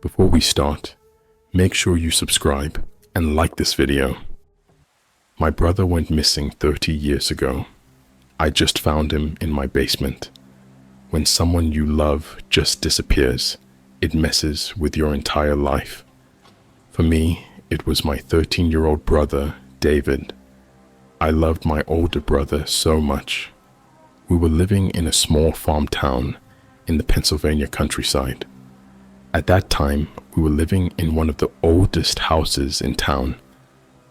Before we start, make sure you subscribe and like this video. My brother went missing 30 years ago. I just found him in my basement. When someone you love just disappears, it messes with your entire life. For me, it was my 13-year-old brother, David. I loved my older brother so much. We were living in a small farm town in the Pennsylvania countryside. At that time, we were living in one of the oldest houses in town.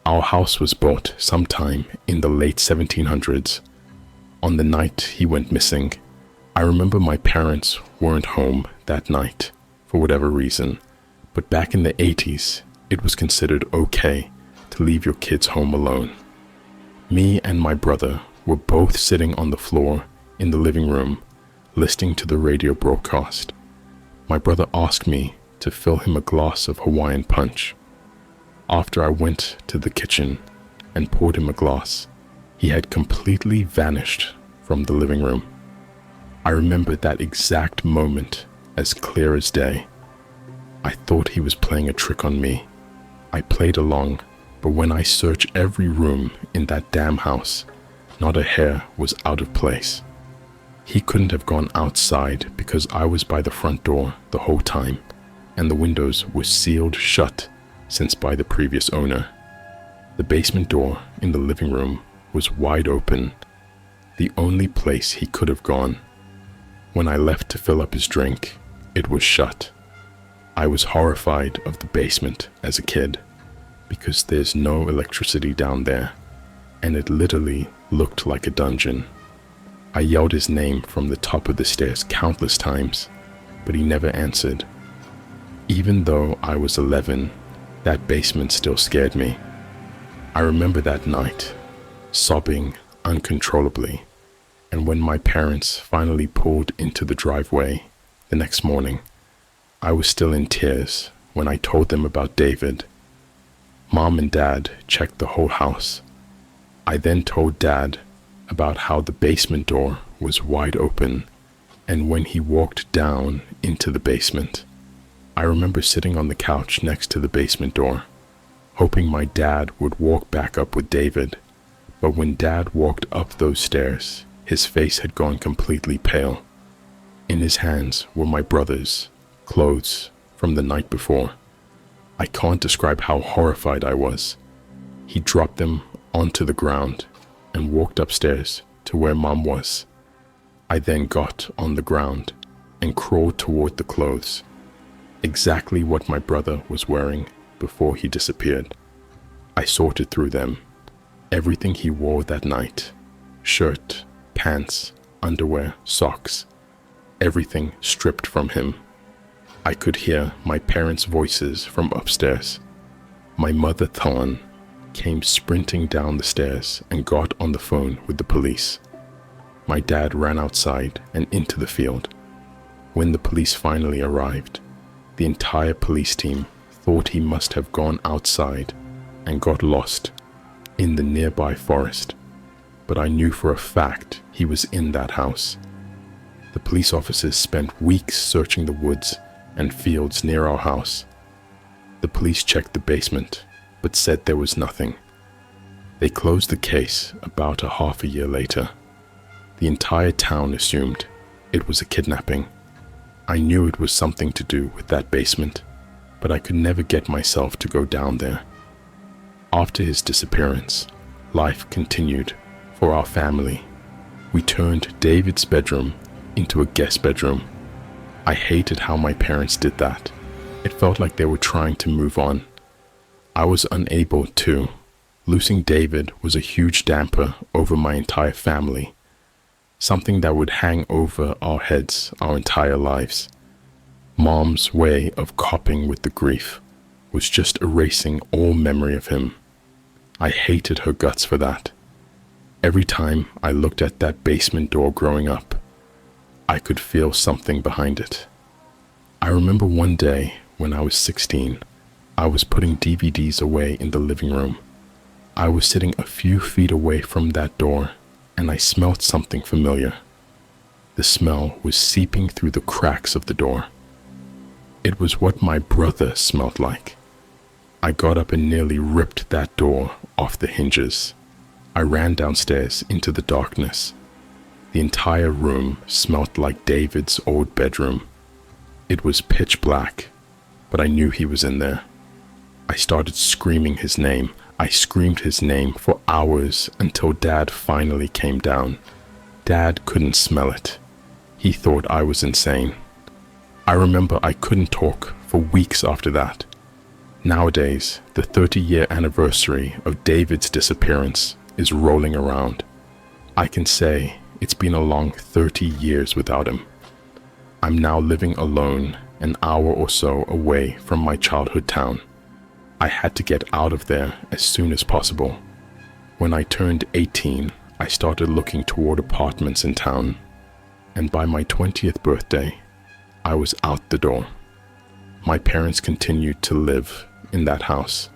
Our house was built sometime in the late 1700s. On the night he went missing, I remember my parents weren't home that night for whatever reason, but back in the 80s, it was considered okay to leave your kids home alone. Me and my brother were both sitting on the floor in the living room, listening to the radio broadcast. My brother asked me to fill him a glass of Hawaiian punch. After I went to the kitchen and poured him a glass, he had completely vanished from the living room. I remember that exact moment as clear as day. I thought he was playing a trick on me. I played along, but when I searched every room in that damn house, not a hair was out of place. He couldn't have gone outside because I was by the front door the whole time, and the windows were sealed shut since by the previous owner. The basement door in the living room was wide open, the only place he could have gone. When I left to fill up his drink, it was shut. I was horrified of the basement as a kid because there's no electricity down there, and it literally looked like a dungeon. I yelled his name from the top of the stairs countless times, but he never answered. Even though I was 11, that basement still scared me. I remember that night, sobbing uncontrollably, and when my parents finally pulled into the driveway the next morning, I was still in tears when I told them about David. Mom and Dad checked the whole house. I then told Dad about how the basement door was wide open, and when he walked down into the basement, I remember sitting on the couch next to the basement door, hoping my dad would walk back up with David. But when Dad walked up those stairs, his face had gone completely pale. In his hands were my brother's clothes from the night before. I can't describe how horrified I was. He dropped them onto the ground and walked upstairs to where Mom was. I then got on the ground and crawled toward the clothes, exactly what my brother was wearing before he disappeared. I sorted through them, everything he wore that night, shirt, pants, underwear, socks, everything stripped from him. I could hear my parents' voices from upstairs. My mother, Thorn, came sprinting down the stairs and got on the phone with the police. My dad ran outside and into the field. When the police finally arrived, the entire police team thought he must have gone outside and got lost in the nearby forest, but I knew for a fact he was in that house. The police officers spent weeks searching the woods and fields near our house. The police checked the basement, but said there was nothing. They closed the case about a half a year later. The entire town assumed it was a kidnapping. I knew it was something to do with that basement, but I could never get myself to go down there. After his disappearance, life continued for our family. We turned David's bedroom into a guest bedroom. I hated how my parents did that. It felt like they were trying to move on. I was unable to. Losing David was a huge damper over my entire family, something that would hang over our heads our entire lives. Mom's way of coping with the grief was just erasing all memory of him. I hated her guts for that. Every time I looked at that basement door growing up, I could feel something behind it. I remember one day when I was 16, I was putting DVDs away in the living room. I was sitting a few feet away from that door, and I smelled something familiar. The smell was seeping through the cracks of the door. It was what my brother smelled like. I got up and nearly ripped that door off the hinges. I ran downstairs into the darkness. The entire room smelled like David's old bedroom. It was pitch black, but I knew he was in there. I started screaming his name. I screamed his name for hours until Dad finally came down. Dad couldn't smell it. He thought I was insane. I remember I couldn't talk for weeks after that. Nowadays, the 30-year anniversary of David's disappearance is rolling around. I can say it's been a long 30 years without him. I'm now living alone, an hour or so away from my childhood town. I had to get out of there as soon as possible. When I turned 18, I started looking toward apartments in town, and by my 20th birthday, I was out the door. My parents continued to live in that house.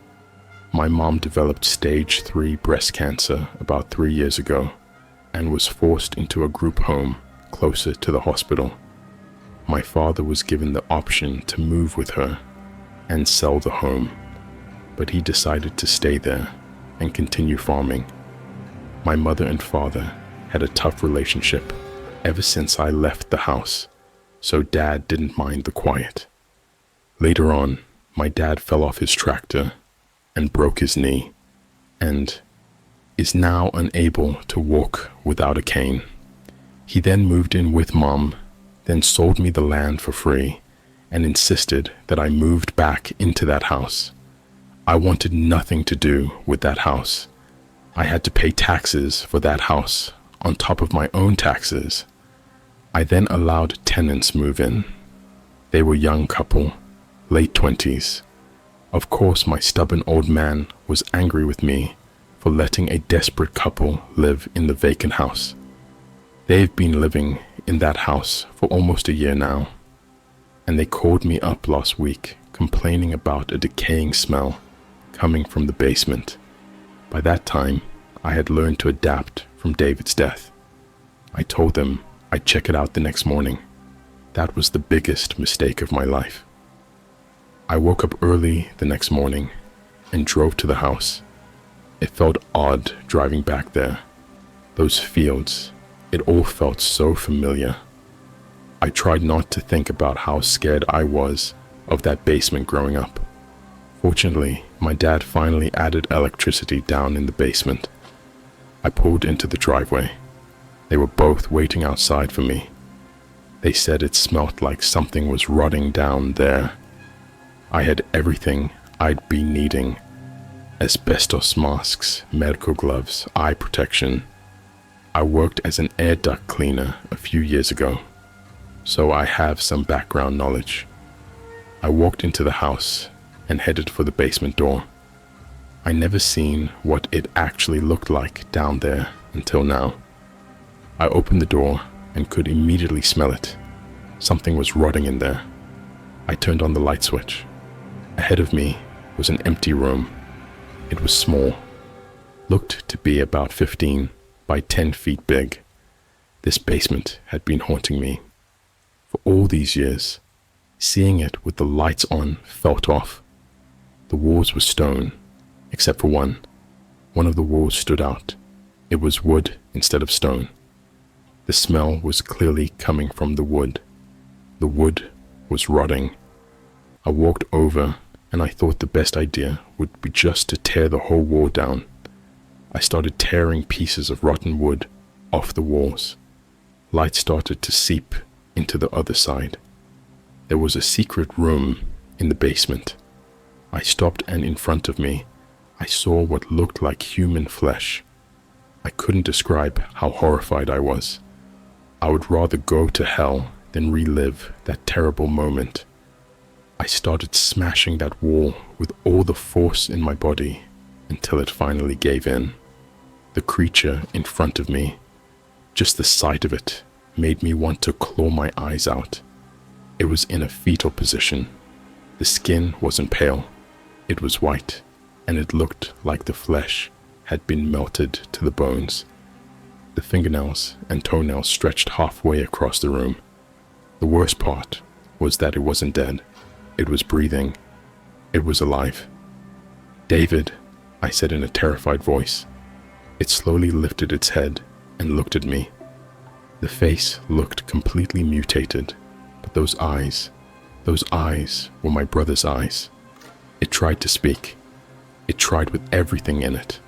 My mom developed stage 3 breast cancer about 3 years ago and was forced into a group home closer to the hospital. My father was given the option to move with her and sell the home, but he decided to stay there and continue farming. My mother and father had a tough relationship ever since I left the house, so Dad didn't mind the quiet. Later on, my dad fell off his tractor and broke his knee and is now unable to walk without a cane. He then moved in with Mom, then sold me the land for free and insisted that I moved back into that house. I wanted nothing to do with that house. I had to pay taxes for that house on top of my own taxes. I then allowed tenants move in. They were a young couple, late 20s. Of course, my stubborn old man was angry with me for letting a desperate couple live in the vacant house. They've been living in that house for almost a year now, and they called me up last week complaining about a decaying smell coming from the basement. By that time, I had learned to adapt from David's death. I told them I'd check it out the next morning. That was the biggest mistake of my life. I woke up early the next morning and drove to the house. It felt odd driving back there. Those fields, it all felt so familiar. I tried not to think about how scared I was of that basement growing up. Fortunately, my dad finally added electricity down in the basement. I pulled into the driveway. They were both waiting outside for me. They said it smelled like something was rotting down there. I had everything I'd be needing: asbestos masks, medical gloves, eye protection. I worked as an air duct cleaner a few years ago, so I have some background knowledge. I walked into the house and headed for the basement door. I never seen what it actually looked like down there until now. I opened the door and could immediately smell it. Something was rotting in there. I turned on the light switch. Ahead of me was an empty room. It was small, looked to be about 15 by 10 feet big. This basement had been haunting me for all these years. Seeing it with the lights on felt off. The walls were stone, except for one. One of the walls stood out. It was wood instead of stone. The smell was clearly coming from the wood. The wood was rotting. I walked over and I thought the best idea would be just to tear the whole wall down. I started tearing pieces of rotten wood off the walls. Light started to seep into the other side. There was a secret room in the basement. I stopped, and in front of me, I saw what looked like human flesh. I couldn't describe how horrified I was. I would rather go to hell than relive that terrible moment. I started smashing that wall with all the force in my body until it finally gave in. The creature in front of me, just the sight of it, made me want to claw my eyes out. It was in a fetal position. The skin wasn't pale. It was white, and it looked like the flesh had been melted to the bones. The fingernails and toenails stretched halfway across the room. The worst part was that it wasn't dead. It was breathing. It was alive. "David," I said in a terrified voice. It slowly lifted its head and looked at me. The face looked completely mutated, but those eyes were my brother's eyes. It tried to speak. It tried with everything in it.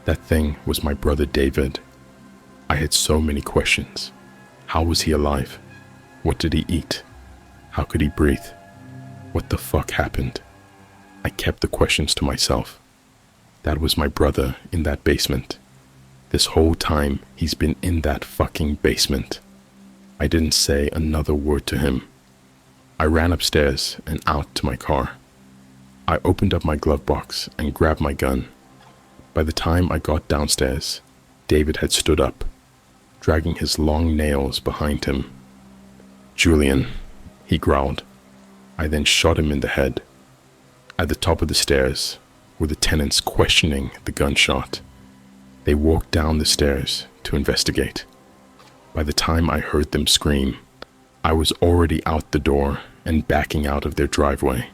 That thing was my brother David. I had so many questions. How was he alive? What did he eat? How could he breathe? What the fuck happened? I kept the questions to myself. That was my brother in that basement. This whole time he's been in that fucking basement. I didn't say another word to him. I ran upstairs and out to my car. I opened up my glove box and grabbed my gun. By the time I got downstairs, David had stood up, dragging his long nails behind him. "Julian," he growled. I then shot him in the head. At the top of the stairs were the tenants questioning the gunshot. They walked down the stairs to investigate. By the time I heard them scream, I was already out the door and backing out of their driveway.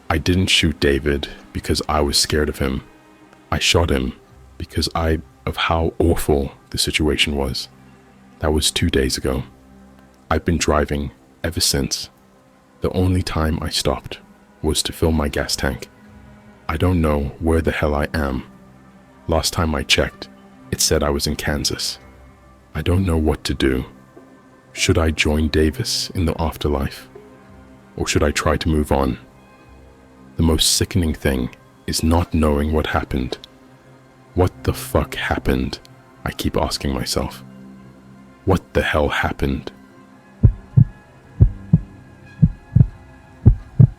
I didn't shoot David because I was scared of him. I shot him because of how awful the situation was. That was 2 days ago. I've been driving ever since. The only time I stopped was to fill my gas tank. I don't know where the hell I am. Last time I checked, it said I was in Kansas. I don't know what to do. Should I join Davis in the afterlife? Or should I try to move on? The most sickening thing is not knowing what happened. What the fuck happened? I keep asking myself. What the hell happened?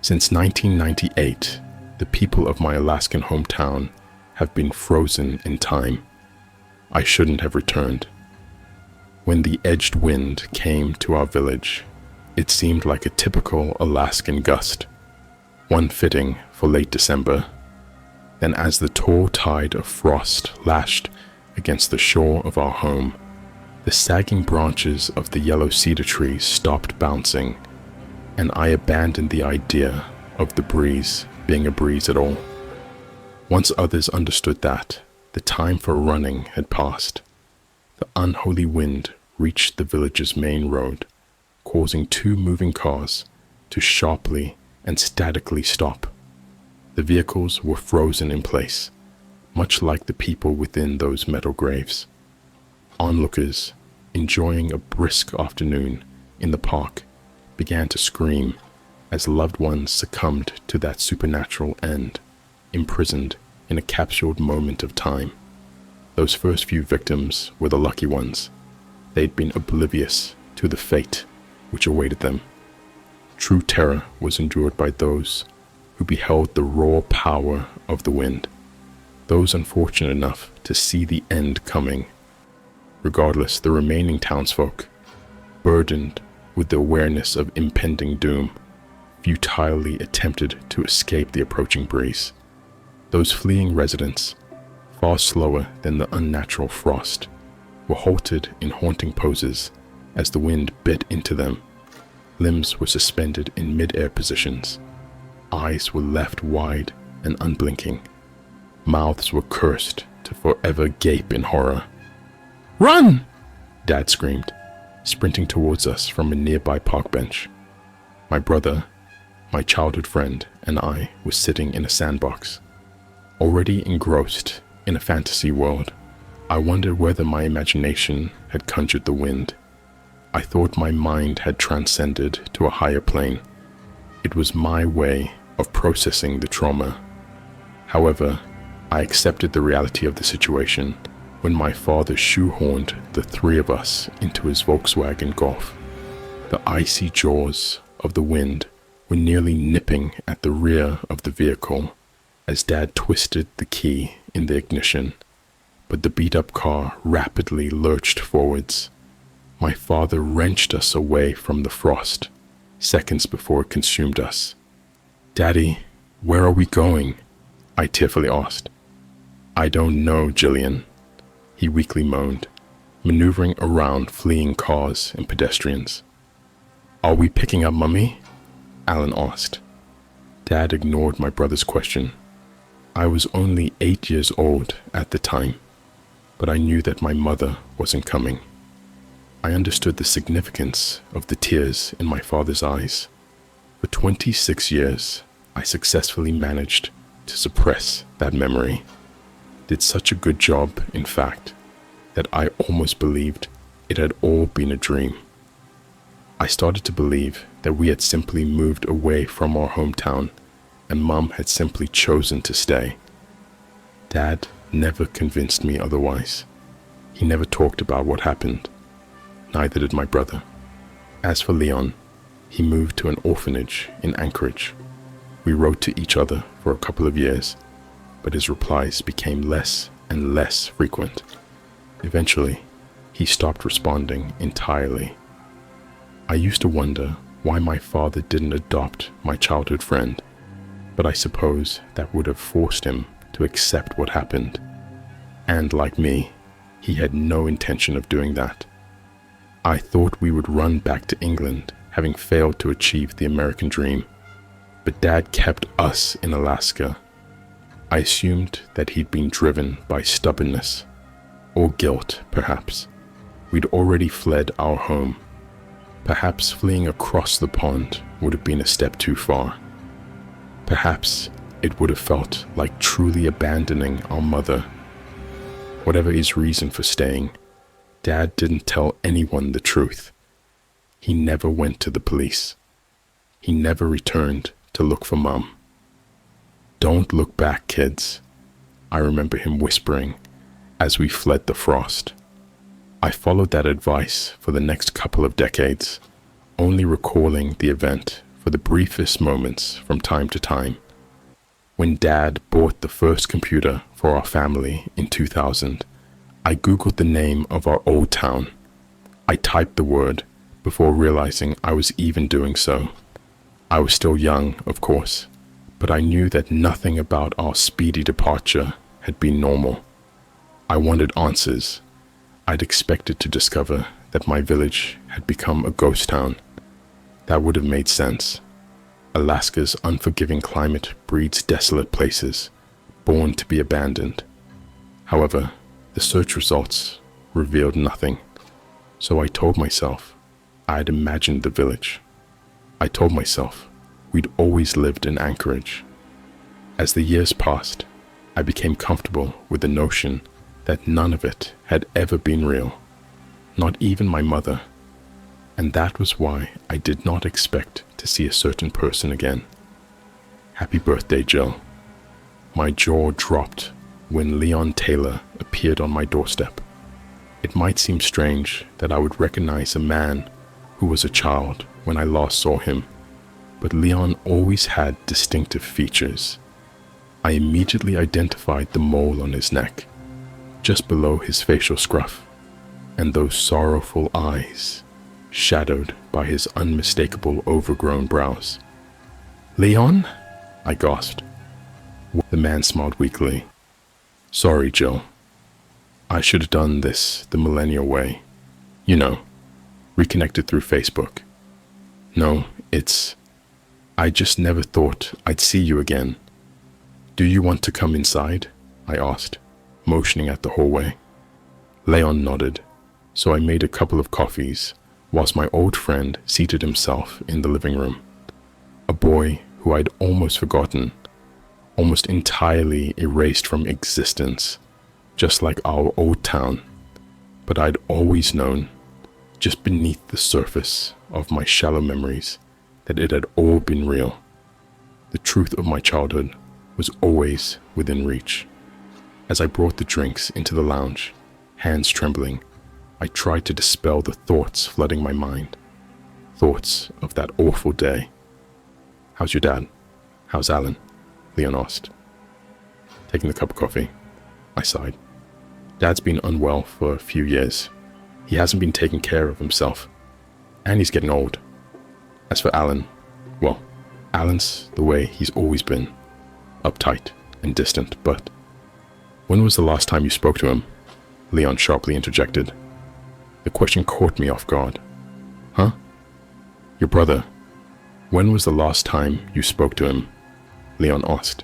Since 1998, the people of my Alaskan hometown have been frozen in time. I shouldn't have returned. When the edged wind came to our village, it seemed like a typical Alaskan gust, one fitting for late December. Then as the tall tide of frost lashed against the shore of our home, the sagging branches of the yellow cedar trees stopped bouncing, and I abandoned the idea of the breeze being a breeze at all. Once others understood that the time for running had passed, the unholy wind reached the village's main road, causing 2 moving cars to sharply and statically stop. The vehicles were frozen in place, much like the people within those metal graves. Onlookers, enjoying a brisk afternoon in the park, began to scream as loved ones succumbed to that supernatural end, imprisoned in a capsuled moment of time. Those first few victims were the lucky ones. They'd been oblivious to the fate which awaited them. True terror was endured by those who beheld the raw power of the wind, those unfortunate enough to see the end coming. Regardless, the remaining townsfolk, burdened with the awareness of impending doom, futilely attempted to escape the approaching breeze. Those fleeing residents, far slower than the unnatural frost, were halted in haunting poses as the wind bit into them. Limbs were suspended in mid-air positions. Eyes were left wide and unblinking. Mouths were cursed to forever gape in horror. "Run!" Dad screamed, sprinting towards us from a nearby park bench. My brother, my childhood friend, and I were sitting in a sandbox, already engrossed in a fantasy world. I wondered whether my imagination had conjured the wind. I thought my mind had transcended to a higher plane. It was my way of processing the trauma. However, I accepted the reality of the situation when my father shoehorned the 3 of us into his Volkswagen Golf. The icy jaws of the wind were nearly nipping at the rear of the vehicle as Dad twisted the key in the ignition, but the beat-up car rapidly lurched forwards. My father wrenched us away from the frost, seconds before it consumed us. "Daddy, where are we going?" I tearfully asked. "I don't know, Jillian," he weakly moaned, maneuvering around fleeing cars and pedestrians. "Are we picking up Mummy?" Alan asked. Dad ignored my brother's question. I was only 8 years old at the time, but I knew that my mother wasn't coming. I understood the significance of the tears in my father's eyes. For 26 years, I successfully managed to suppress that memory. Did such a good job, in fact, that I almost believed it had all been a dream. I started to believe that we had simply moved away from our hometown and Mom had simply chosen to stay. Dad never convinced me otherwise. He never talked about what happened. Neither did my brother. As for Leon, he moved to an orphanage in Anchorage. We wrote to each other for a couple of years, but his replies became less and less frequent. Eventually, he stopped responding entirely. I used to wonder why my father didn't adopt my childhood friend, but I suppose that would have forced him to accept what happened. And like me, he had no intention of doing that. I thought we would run back to England, having failed to achieve the American dream, but Dad kept us in Alaska. I assumed that he'd been driven by stubbornness, or guilt, perhaps. We'd already fled our home. Perhaps fleeing across the pond would have been a step too far. Perhaps it would have felt like truly abandoning our mother. Whatever his reason for staying, Dad didn't tell anyone the truth. He never went to the police. He never returned to look for Mom. "Don't look back, kids," I remember him whispering as we fled the frost. I followed that advice for the next couple of decades, only recalling the event for the briefest moments from time to time. When Dad bought the first computer for our family in 2000, I Googled the name of our old town. I typed the word before realizing I was even doing so. I was still young, of course, but I knew that nothing about our speedy departure had been normal. I wanted answers. I'd expected to discover that my village had become a ghost town. That would have made sense. Alaska's unforgiving climate breeds desolate places, born to be abandoned. However, the search results revealed nothing. So I told myself I had imagined the village. I told myself we'd always lived in Anchorage. As the years passed, I became comfortable with the notion that none of it had ever been real, not even my mother. And that was why I did not expect to see a certain person again. Happy birthday, Jill. My jaw dropped when Leon Taylor appeared on my doorstep. It might seem strange that I would recognize a man who was a child when I last saw him, but Leon always had distinctive features. I immediately identified the mole on his neck, just below his facial scruff, and those sorrowful eyes, shadowed by his unmistakable overgrown brows. "Leon?" I gasped. The man smiled weakly. "Sorry, Jill. I should have done this the millennial way. You know, reconnected through Facebook. No, I just never thought I'd see you again. Do you want to come inside?" I asked, motioning at the hallway. Leon nodded, so I made a couple of coffees whilst my old friend seated himself in the living room. A boy who I'd almost forgotten, almost entirely erased from existence, just like our old town. But I'd always known, just beneath the surface of my shallow memories, that it had all been real. The truth of my childhood was always within reach. As I brought the drinks into the lounge, hands trembling, I tried to dispel the thoughts flooding my mind. Thoughts of that awful day. "How's your dad? How's Alan?" Leon asked. Taking the cup of coffee, I sighed. "Dad's been unwell for a few years. He hasn't been taking care of himself. And he's getting old. As for Alan, well, Alan's the way he's always been. Uptight and distant, but..." "When was the last time you spoke to him?" Leon sharply interjected. The question caught me off guard. "Huh? Your brother?" When was the last time you spoke to him? Leon asked.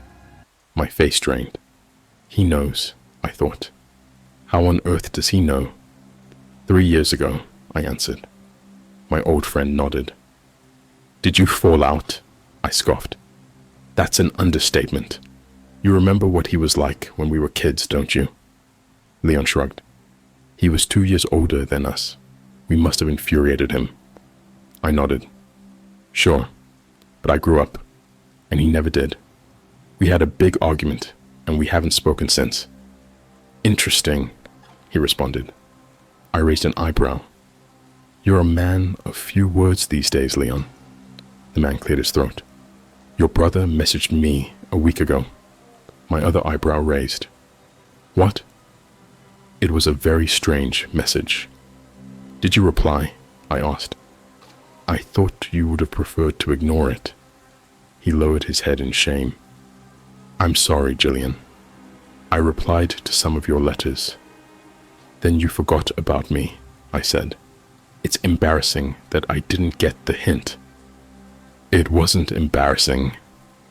My face drained. He knows, I thought. How on earth does he know? 3 years ago, I answered. My old friend nodded. Did you fall out? I scoffed. That's an understatement. You remember what he was like when we were kids, don't you? Leon shrugged. He was 2 years older than us. We must have infuriated him. I nodded. Sure, but I grew up, and he never did. We had a big argument, and we haven't spoken since. Interesting, he responded. I raised an eyebrow. You're a man of few words these days, Leon. The man cleared his throat. Your brother messaged me a week ago. My other eyebrow raised. What? It was a very strange message. Did you reply? I asked. I thought you would have preferred to ignore it. He lowered his head in shame. I'm sorry, Jillian. I replied to some of your letters. Then you forgot about me, I said. It's embarrassing that I didn't get the hint. It wasn't embarrassing,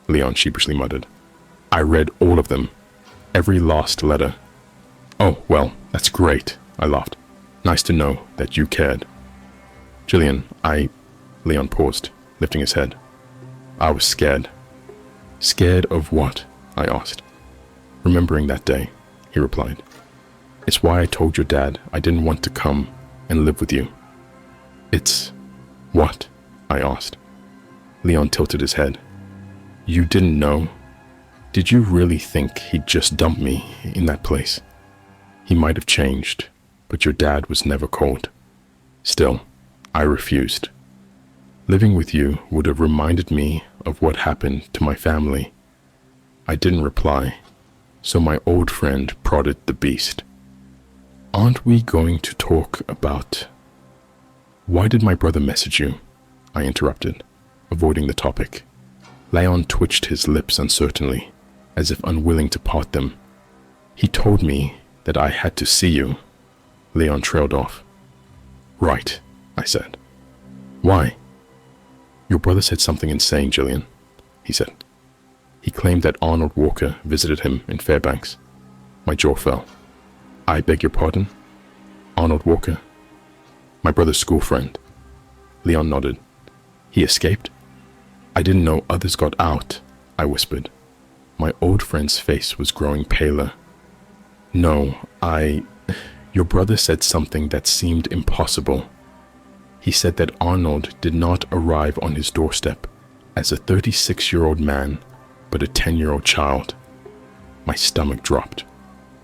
Leon sheepishly muttered. I read all of them. Every last letter. Oh, well, that's great, I laughed. Nice to know that you cared. Jillian, Leon paused, lifting his head. I was scared. Scared of what? I asked. Remembering that day, he replied. It's why I told your dad I didn't want to come and live with you. It's what? I asked. Leon tilted his head. You didn't know? Did you really think he'd just dump me in that place? He might have changed, but your dad was never cold. Still, I refused. Living with you would have reminded me of what happened to my family. I didn't reply, so my old friend prodded the beast. Aren't we going to talk about... Why did my brother message you? I interrupted, avoiding the topic. Leon twitched his lips uncertainly, as if unwilling to part them. He told me that I had to see you. Leon trailed off. Right, I said. Why? Your brother said something insane, Jillian, he said. He claimed that Arnold Walker visited him in Fairbanks. My jaw fell. I beg your pardon? Arnold Walker? My brother's school friend. Leon nodded. He escaped? I didn't know others got out, I whispered. My old friend's face was growing paler. No, Your brother said something that seemed impossible. He said that Arnold did not arrive on his doorstep as a 36-year-old man, but a 10-year-old child. My stomach dropped.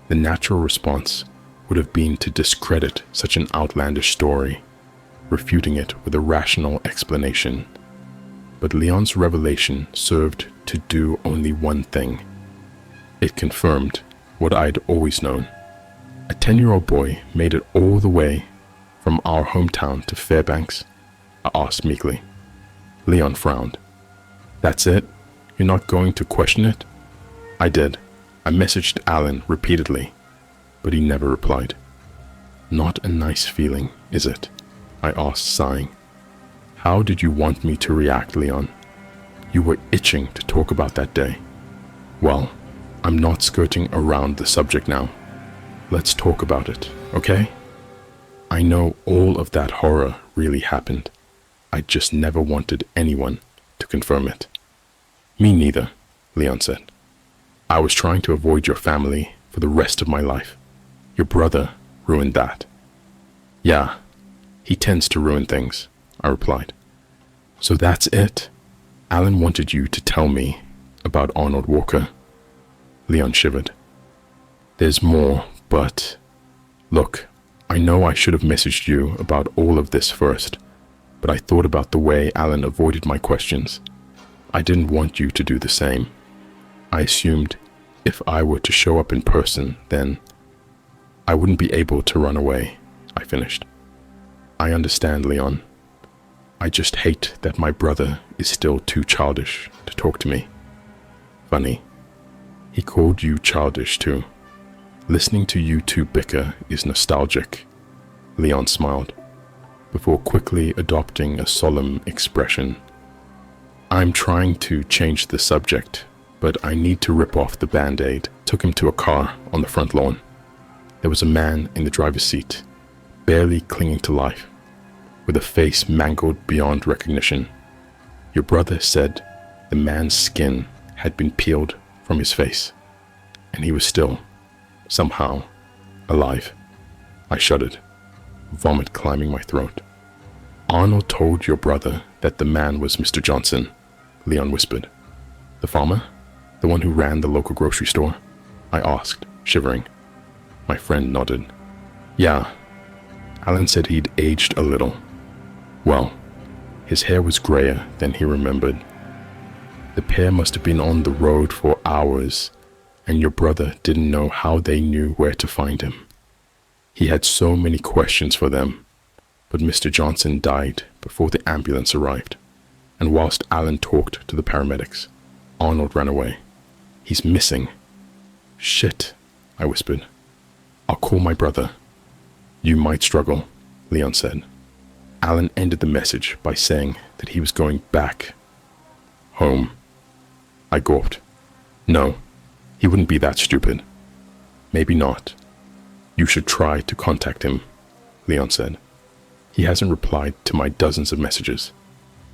The natural response would have been to discredit such an outlandish story, refuting it with a rational explanation. But Leon's revelation served to do only one thing. It confirmed what I'd always known. A 10-year-old boy made it all the way from our hometown to Fairbanks? I asked meekly. Leon frowned. That's it? You're not going to question it? I did. I messaged Alan repeatedly, but he never replied. Not a nice feeling, is it? I asked, sighing. How did you want me to react, Leon? You were itching to talk about that day. Well, I'm not skirting around the subject now. Let's talk about it, okay? I know all of that horror really happened. I just never wanted anyone to confirm it. Me neither, Leon said. I was trying to avoid your family for the rest of my life. Your brother ruined that. Yeah, he tends to ruin things, I replied. So that's it? Alan wanted you to tell me about Arnold Walker. Leon shivered. There's more, but... Look, I know I should have messaged you about all of this first, but I thought about the way Alan avoided my questions. I didn't want you to do the same. I assumed if I were to show up in person, then I wouldn't be able to run away, I finished. I understand, Leon. I just hate that my brother is still too childish to talk to me. Funny. He called you childish too. Listening to you two bicker is nostalgic. Leon smiled, before quickly adopting a solemn expression. I'm trying to change the subject, but I need to rip off the band-aid. Took him to a car on the front lawn. There was a man in the driver's seat, barely clinging to life, with a face mangled beyond recognition. Your brother said the man's skin had been peeled from his face, and he was still, somehow, alive. I shuddered, vomit climbing my throat. Arnold told your brother that the man was Mr. Johnson, Leon whispered. The farmer? The one who ran the local grocery store? I asked, shivering. My friend nodded. Yeah. Alan said he'd aged a little. Well, his hair was grayer than he remembered. The pair must have been on the road for hours, and your brother didn't know how they knew where to find him. He had so many questions for them, but Mr. Johnson died before the ambulance arrived, and whilst Alan talked to the paramedics, Arnold ran away. He's missing. Shit, I whispered. I'll call my brother. You might struggle, Leon said. Alan ended the message by saying that he was going back home. I gawped. No, he wouldn't be that stupid. Maybe not. You should try to contact him, Leon said. He hasn't replied to my dozens of messages,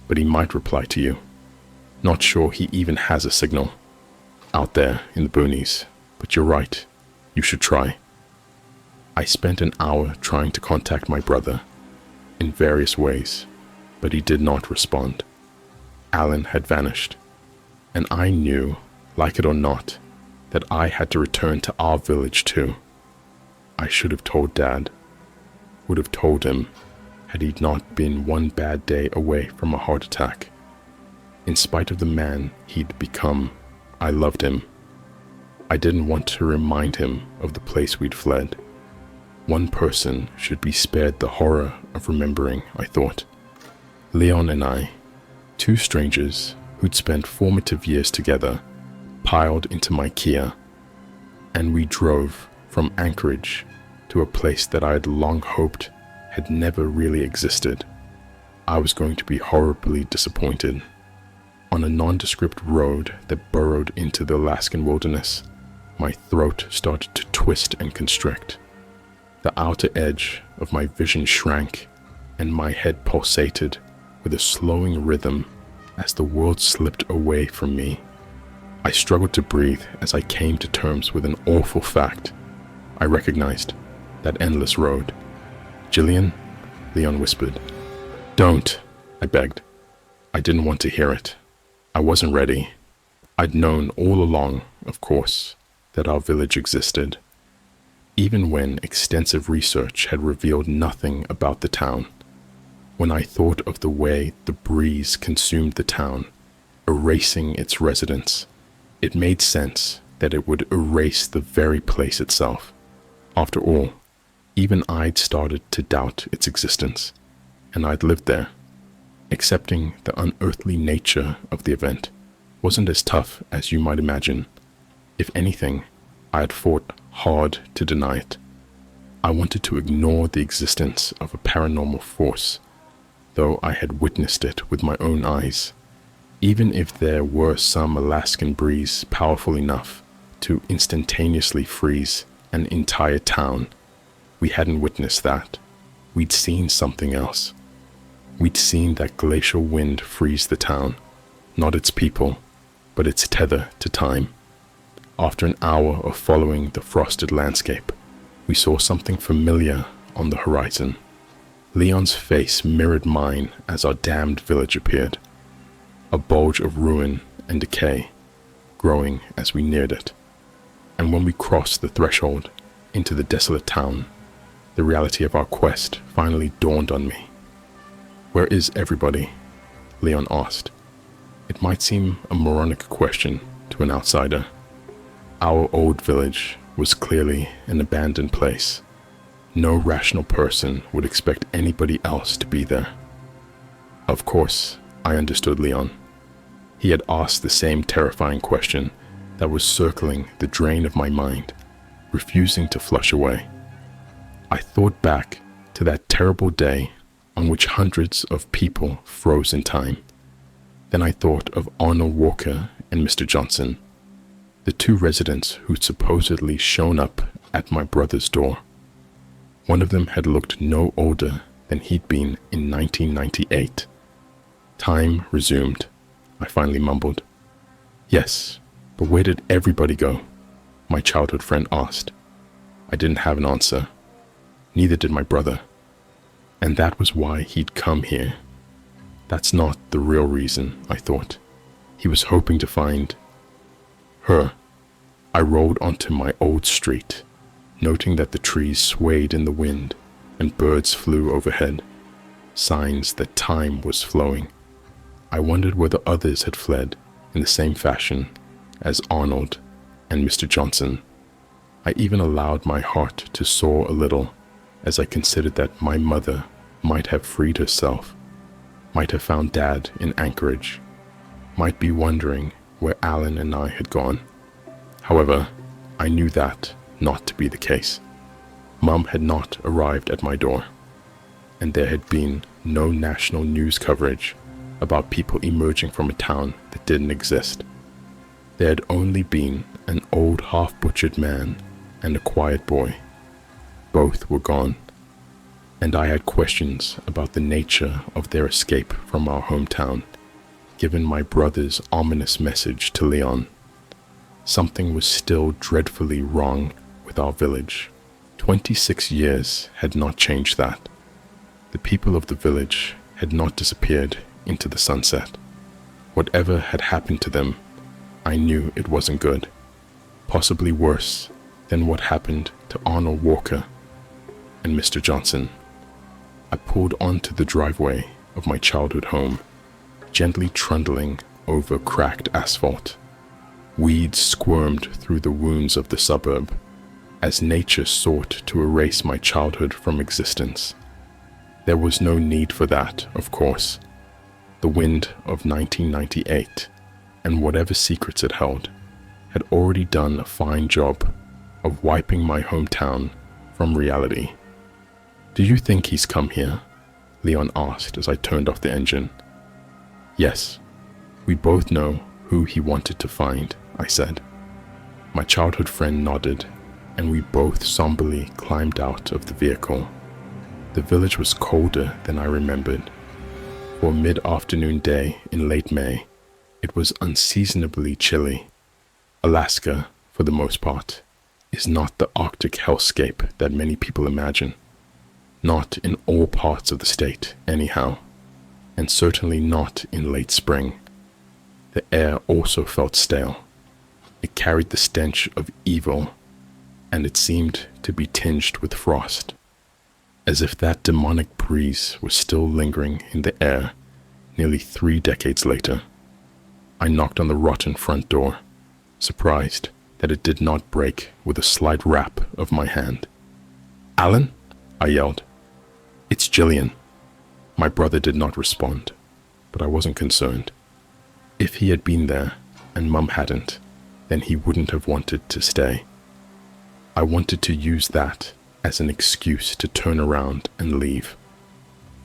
but he might reply to you. Not sure he even has a signal out there in the boonies, but you're right. You should try. I spent an hour trying to contact my brother in various ways, but he did not respond. Alan had vanished, and I knew, like it or not, that I had to return to our village too. I should have told Dad, would have told him, had he not been one bad day away from a heart attack. In spite of the man he'd become, I loved him. I didn't want to remind him of the place we'd fled. One person should be spared the horror of remembering, I thought. Leon and I, two strangers who'd spent formative years together, piled into my Kia, and we drove from Anchorage to a place that I had long hoped had never really existed. I was going to be horribly disappointed. On a nondescript road that burrowed into the Alaskan wilderness, my throat started to twist and constrict. The outer edge of my vision shrank, and my head pulsated with a slowing rhythm as the world slipped away from me. I struggled to breathe as I came to terms with an awful fact. I recognized that endless road. Jillian, Leon whispered. Don't, I begged. I didn't want to hear it. I wasn't ready. I'd known all along, of course, that our village existed, even when extensive research had revealed nothing about the town. When I thought of the way the breeze consumed the town, erasing its residents, it made sense that it would erase the very place itself. After all, even I'd started to doubt its existence, and I'd lived there. Accepting the unearthly nature of the event wasn't as tough as you might imagine. If anything, I had fought hard to deny it. I wanted to ignore the existence of a paranormal force, though I had witnessed it with my own eyes. Even if there were some Alaskan breeze powerful enough to instantaneously freeze an entire town, we hadn't witnessed that. We'd seen something else. We'd seen that glacial wind freeze the town, not its people, but its tether to time. After an hour of following the frosted landscape, we saw something familiar on the horizon. Leon's face mirrored mine as our damned village appeared, a bulge of ruin and decay growing as we neared it. And when we crossed the threshold into the desolate town, the reality of our quest finally dawned on me. Where is everybody? Leon asked. It might seem a moronic question to an outsider. Our old village was clearly an abandoned place. No rational person would expect anybody else to be there. Of course, I understood Leon. He had asked the same terrifying question that was circling the drain of my mind, refusing to flush away. I thought back to that terrible day on which hundreds of people froze in time. Then I thought of Arnold Walker and Mr. Johnson, the two residents who'd supposedly shown up at my brother's door. One of them had looked no older than he'd been in 1998. Time resumed. I finally mumbled. Yes, but where did everybody go? My childhood friend asked. I didn't have an answer. Neither did my brother. And that was why he'd come here. That's not the real reason, I thought. He was hoping to find her. I rolled onto my old street, noting that the trees swayed in the wind and birds flew overhead, signs that time was flowing. I wondered whether others had fled in the same fashion as Arnold and Mr. Johnson. I even allowed my heart to soar a little as I considered that my mother might have freed herself, might have found Dad in Anchorage, might be wondering where Alan and I had gone. However, I knew that not to be the case. Mum had not arrived at my door, and there had been no national news coverage about people emerging from a town that didn't exist. There had only been an old half-butchered man and a quiet boy. Both were gone, and I had questions about the nature of their escape from our hometown, given my brother's ominous message to Leon. Something was still dreadfully wrong with our village. 26 years had not changed that. The people of the village had not disappeared into the sunset. Whatever had happened to them, I knew it wasn't good. Possibly worse than what happened to Arnold Walker and Mr. Johnson. I pulled onto the driveway of my childhood home, gently trundling over cracked asphalt. Weeds squirmed through the wounds of the suburb as nature sought to erase my childhood from existence. There was no need for that, of course. The wind of 1998, and whatever secrets it held, had already done a fine job of wiping my hometown from reality. "Do you think he's come here?" Leon asked as I turned off the engine. "Yes, we both know who he wanted to find," I said. My childhood friend nodded, and we both somberly climbed out of the vehicle. The village was colder than I remembered. For a mid-afternoon day in late May, it was unseasonably chilly. Alaska, for the most part, is not the Arctic hellscape that many people imagine. Not in all parts of the state, anyhow, and certainly not in late spring. The air also felt stale. It carried the stench of evil, and it seemed to be tinged with frost, as if that demonic breeze was still lingering in the air nearly 3 decades later. I knocked on the rotten front door, surprised that it did not break with a slight rap of my hand. "Alan?" I yelled. "It's Jillian." My brother did not respond, but I wasn't concerned. If he had been there and Mum hadn't, then he wouldn't have wanted to stay. I wanted to use that as an excuse to turn around and leave.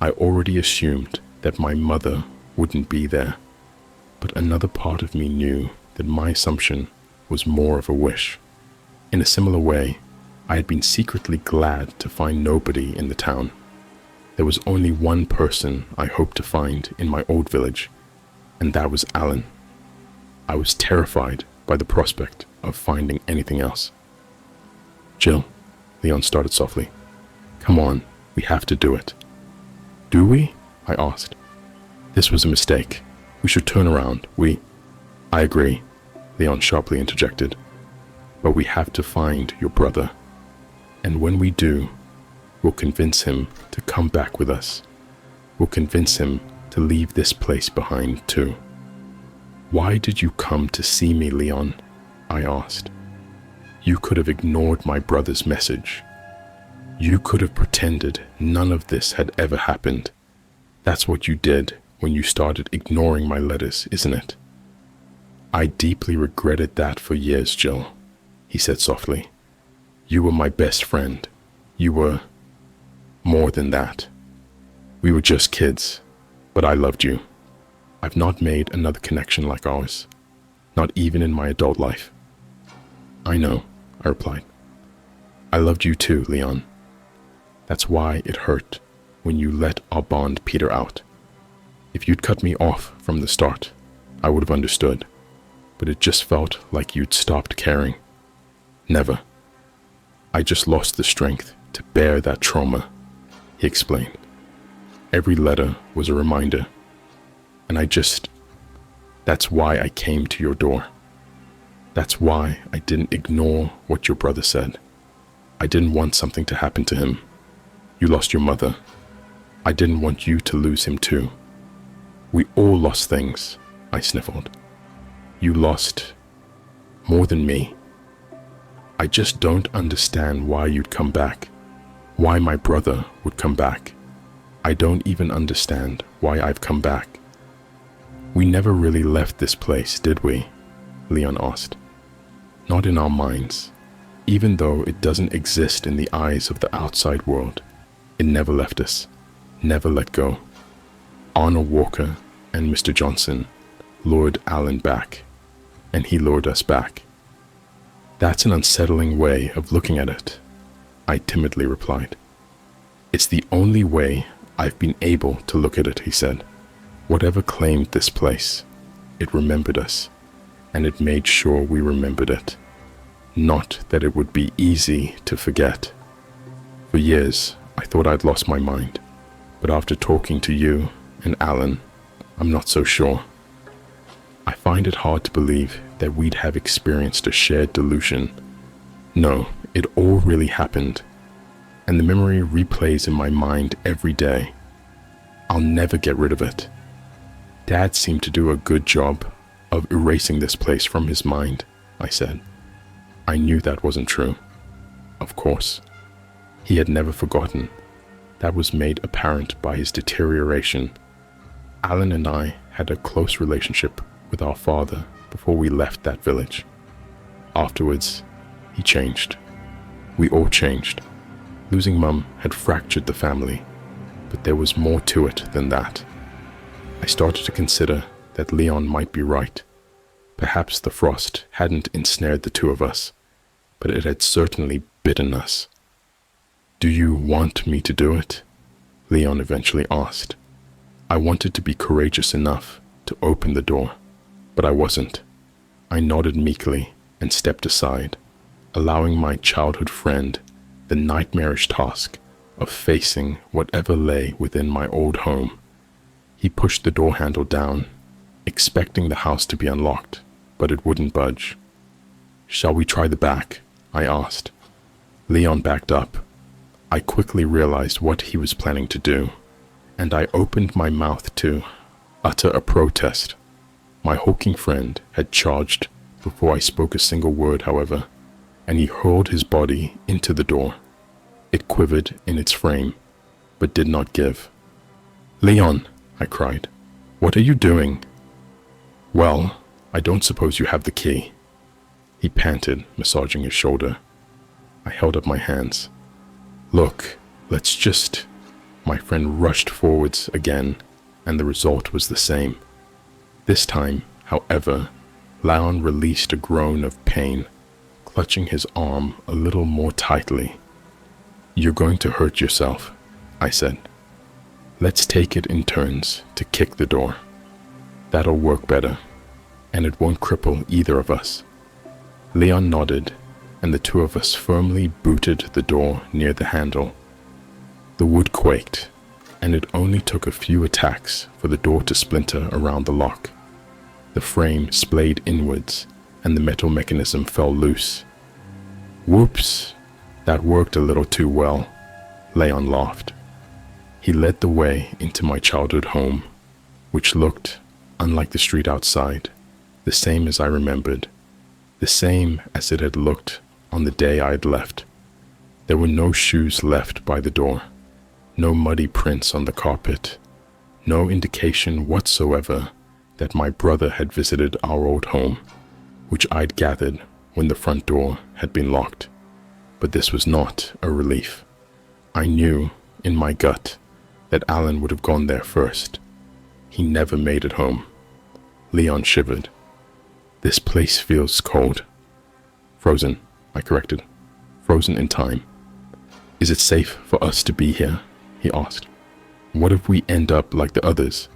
I already assumed that my mother wouldn't be there, but another part of me knew that my assumption was more of a wish. In a similar way, I had been secretly glad to find nobody in the town. There was only one person I hoped to find in my old village, and that was Alan. I was terrified by the prospect of finding anything else. "Jill," Leon started softly. "Come on, we have to do it." "Do we?" I asked. "This was a mistake. We should turn around. I agree," Leon sharply interjected. "But we have to find your brother. And when we do, we'll convince him to come back with us. We'll convince him to leave this place behind too." "Why did you come to see me, Leon?" I asked. "You could have ignored my brother's message. You could have pretended none of this had ever happened. That's what you did when you started ignoring my letters, isn't it?" "I deeply regretted that for years, Jill," he said softly. "You were my best friend. You were more than that. We were just kids, but I loved you." I've not made another connection like ours, not even in my adult life. I know, I replied. I loved you too, Leon. That's why it hurt when you let our bond peter out. If you'd cut me off from the start, I would have understood, but it just felt like you'd stopped caring. Never. I just lost the strength to bear that trauma, he explained. Every letter was a reminder, and that's why I came to your door. That's why I didn't ignore what your brother said. I didn't want something to happen to him. You lost your mother. I didn't want you to lose him too. We all lost things, I sniffled. You lost more than me. I just don't understand why you'd come back, why my brother would come back. I don't even understand why I've come back. We never really left this place, did we? Leon asked. Not in our minds. Even though it doesn't exist in the eyes of the outside world, it never left us, never let go. Arnold Walker and Mr. Johnson lured Alan back, and he lured us back. That's an unsettling way of looking at it, I timidly replied. It's the only way I've been able to look at it, he said. Whatever claimed this place, it remembered us, and it made sure we remembered it. Not that it would be easy to forget. For years, I thought I'd lost my mind, but after talking to you and Alan, I'm not so sure. I find it hard to believe that we'd have experienced a shared delusion. No, it all really happened, and the memory replays in my mind every day. I'll never get rid of it. Dad seemed to do a good job of erasing this place from his mind, I said. I knew that wasn't true. Of course. He had never forgotten. That was made apparent by his deterioration. Alan and I had a close relationship with our father before we left that village. Afterwards, he changed. We all changed. Losing Mum had fractured the family, but there was more to it than that. I started to consider that Leon might be right. Perhaps the frost hadn't ensnared the two of us, but it had certainly bitten us. Do you want me to do it? Leon eventually asked. I wanted to be courageous enough to open the door, but I wasn't. I nodded meekly and stepped aside, allowing my childhood friend the nightmarish task of facing whatever lay within my old home. He pushed the door handle down, expecting the house to be unlocked, but it wouldn't budge. Shall we try the back? I asked. Leon backed up. I quickly realized what he was planning to do, and I opened my mouth to utter a protest. My hulking friend had charged before I spoke a single word, however, and he hurled his body into the door. It quivered in its frame, but did not give. Leon, I cried, what are you doing? Well, I don't suppose you have the key. He panted, massaging his shoulder. I held up my hands. Look, let's just... My friend rushed forwards again, and the result was the same. This time, however, Leon released a groan of pain, clutching his arm a little more tightly. You're going to hurt yourself, I said. Let's take it in turns to kick the door. That'll work better, and it won't cripple either of us. Leon nodded, and the two of us firmly booted the door near the handle. The wood quaked, and it only took a few attacks for the door to splinter around the lock. The frame splayed inwards, and the metal mechanism fell loose. Whoops! That worked a little too well, Leon laughed. He led the way into my childhood home, which looked, unlike the street outside, the same as I remembered, the same as it had looked on the day I had left. There were no shoes left by the door, no muddy prints on the carpet, no indication whatsoever that my brother had visited our old home, which I'd gathered when the front door had been locked. But this was not a relief. I knew, in my gut, that Alan would have gone there first. He never made it home, Leon shivered. This place feels cold. Frozen, I corrected. Frozen in time. Is it safe for us to be here? He asked. What if we end up like the others?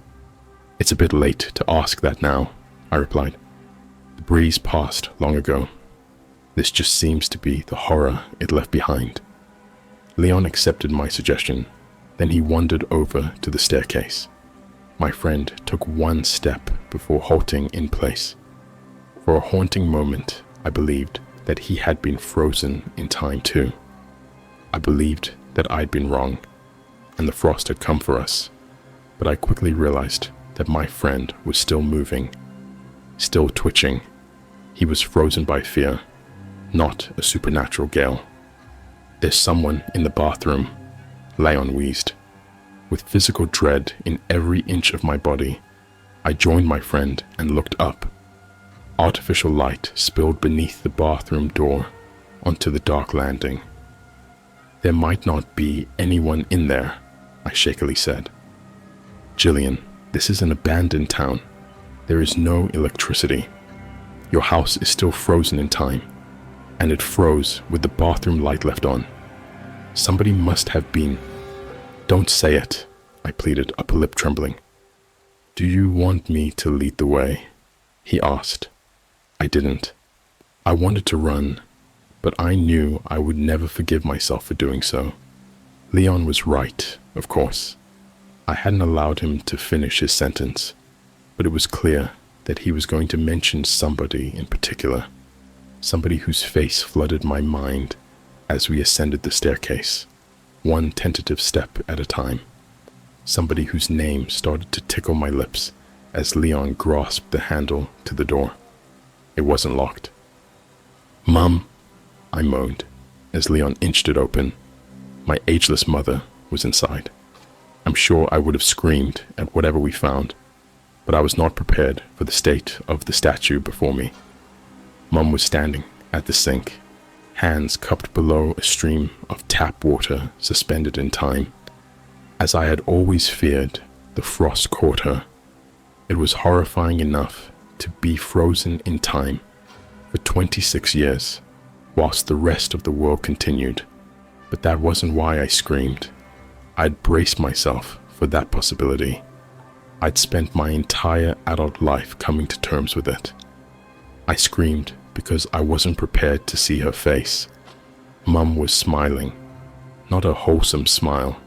It's a bit late to ask that now, I replied. The breeze passed long ago. This just seems to be the horror it left behind. Leon accepted my suggestion. Then he wandered over to the staircase. My friend took one step before halting in place. For a haunting moment, I believed that he had been frozen in time too. I believed that I'd been wrong, and the frost had come for us. But I quickly realized that my friend was still moving, still twitching. He was frozen by fear, not a supernatural gale. There's someone in the bathroom, Leon wheezed. With physical dread in every inch of my body, I joined my friend and looked up. Artificial light spilled beneath the bathroom door onto the dark landing. There might not be anyone in there, I shakily said. Jillian, this is an abandoned town. There is no electricity. Your house is still frozen in time, and it froze with the bathroom light left on. Somebody must have been. Don't say it, I pleaded, upper lip trembling. Do you want me to lead the way? He asked. I didn't. I wanted to run, but I knew I would never forgive myself for doing so. Leon was right, of course. I hadn't allowed him to finish his sentence, but it was clear that he was going to mention somebody in particular, somebody whose face flooded my mind as we ascended the staircase, one tentative step at a time. Somebody whose name started to tickle my lips as Leon grasped the handle to the door. It wasn't locked. Mom, I moaned as Leon inched it open. My ageless mother was inside. I'm sure I would have screamed at whatever we found, but I was not prepared for the state of the statue before me. Mom was standing at the sink, hands cupped below a stream of tap water suspended in time. As I had always feared, the frost caught her. It was horrifying enough to be frozen in time for 26 years, whilst the rest of the world continued. But that wasn't why I screamed. I'd braced myself for that possibility. I'd spent my entire adult life coming to terms with it. I screamed because I wasn't prepared to see her face. Mum was smiling, not a wholesome smile.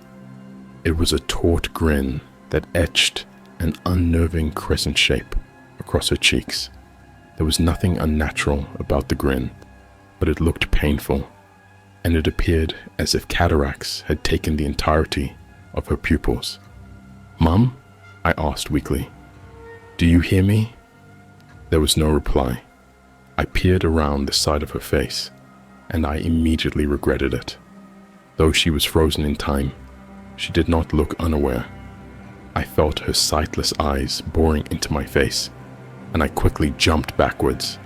It was a taut grin that etched an unnerving crescent shape across her cheeks. There was nothing unnatural about the grin, but it looked painful, and it appeared as if cataracts had taken the entirety of her pupils. Mum? I asked weakly. Do you hear me? There was no reply. I peered around the side of her face, and I immediately regretted it. Though she was frozen in time, she did not look unaware. I felt her sightless eyes boring into my face, and I quickly jumped backwards.